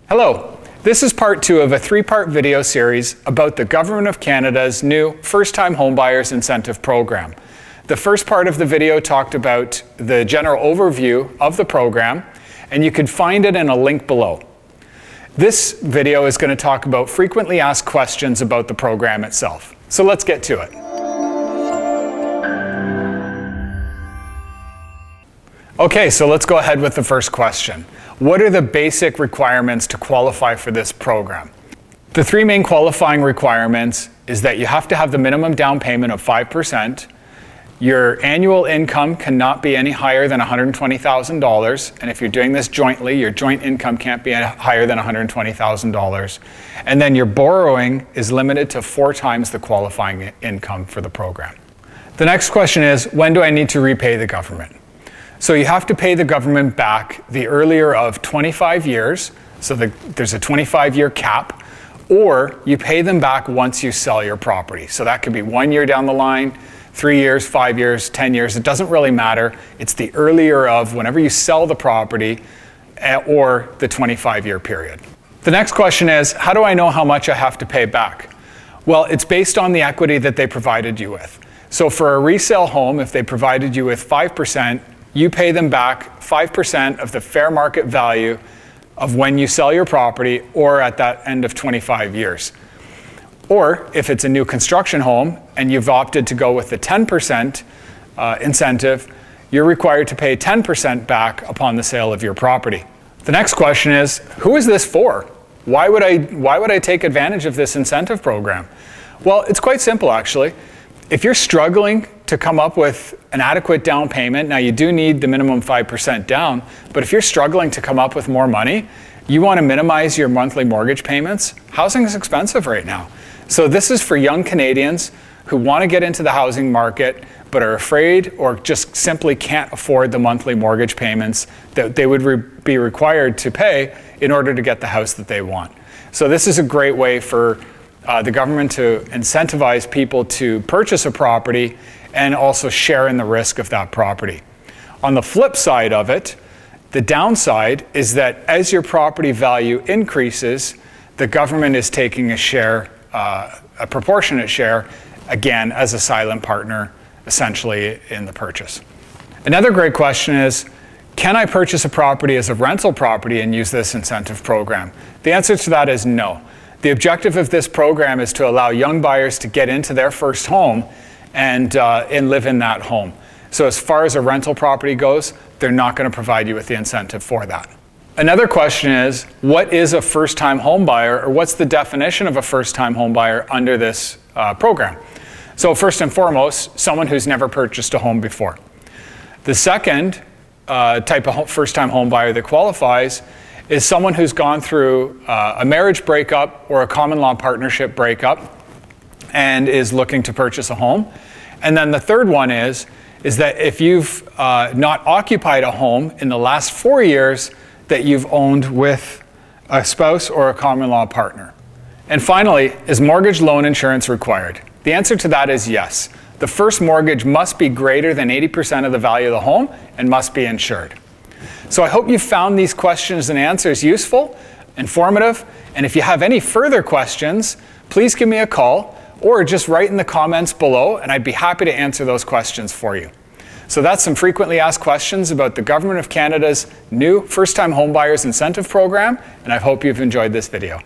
Hello, this is part 2 of a 3-part video series about the Government of Canada's new First-Time Homebuyers Incentive Program. The first part of the video talked about the general overview of the program, and you can find it in a link below. This video is going to talk about frequently asked questions about the program itself. So let's get to it. Okay, so let's go ahead with the first question. What are the basic requirements to qualify for this program? The 3 main qualifying requirements is that you have to have the minimum down payment of 5%, your annual income cannot be any higher than $120,000, and if you're doing this jointly, your joint income can't be higher than $120,000, and then your borrowing is limited to 4 times the qualifying income for the program. The next question is, when do I need to repay the government? So you have to pay the government back the earlier of 25 years, so there's a 25-year cap, or you pay them back once you sell your property. So that could be 1 year down the line, 3 years, 5 years, 10 years, it doesn't really matter. It's the earlier of whenever you sell the property or the 25-year period. The next question is, how do I know how much I have to pay back? Well, it's based on the equity that they provided you with. So for a resale home, if they provided you with 5%, you pay them back 5% of the fair market value of when you sell your property or at that end of 25 years. Or if it's a new construction home and you've opted to go with the 10% incentive, you're required to pay 10% back upon the sale of your property. The next question is, who is this for? Why would I take advantage of this incentive program? Well, it's quite simple actually. If you're struggling to come up with an adequate down payment, now you do need the minimum 5% down, but if you're struggling to come up with more money, you want to minimize your monthly mortgage payments, housing is expensive right now. So this is for young Canadians who want to get into the housing market but are afraid or just simply can't afford the monthly mortgage payments that they would be required to pay in order to get the house that they want. So this is a great way for the government to incentivize people to purchase a property and also share in the risk of that property. On the flip side of it, the downside is that as your property value increases, the government is taking a share, a proportionate share, again, as a silent partner, essentially in the purchase. Another great question is, can I purchase a property as a rental property and use this incentive program? The answer to that is no. The objective of this program is to allow young buyers to get into their first home and live in that home. So as far as a rental property goes, they're not going to provide you with the incentive for that. Another question is, what is a first-time home buyer, or what's the definition of a first-time home buyer under this program? So first and foremost, someone who's never purchased a home before. The second type of first-time home buyer that qualifies is someone who's gone through a marriage breakup or a common law partnership breakup and is looking to purchase a home. And then the third one is that if you've not occupied a home in the last 4 years that you've owned with a spouse or a common law partner. And finally, is mortgage loan insurance required? The answer to that is yes. The first mortgage must be greater than 80% of the value of the home and must be insured. So I hope you found these questions and answers useful, informative, and if you have any further questions, please give me a call or just write in the comments below and I'd be happy to answer those questions for you. So that's some frequently asked questions about the Government of Canada's new First-Time Homebuyers Incentive Program, and I hope you've enjoyed this video.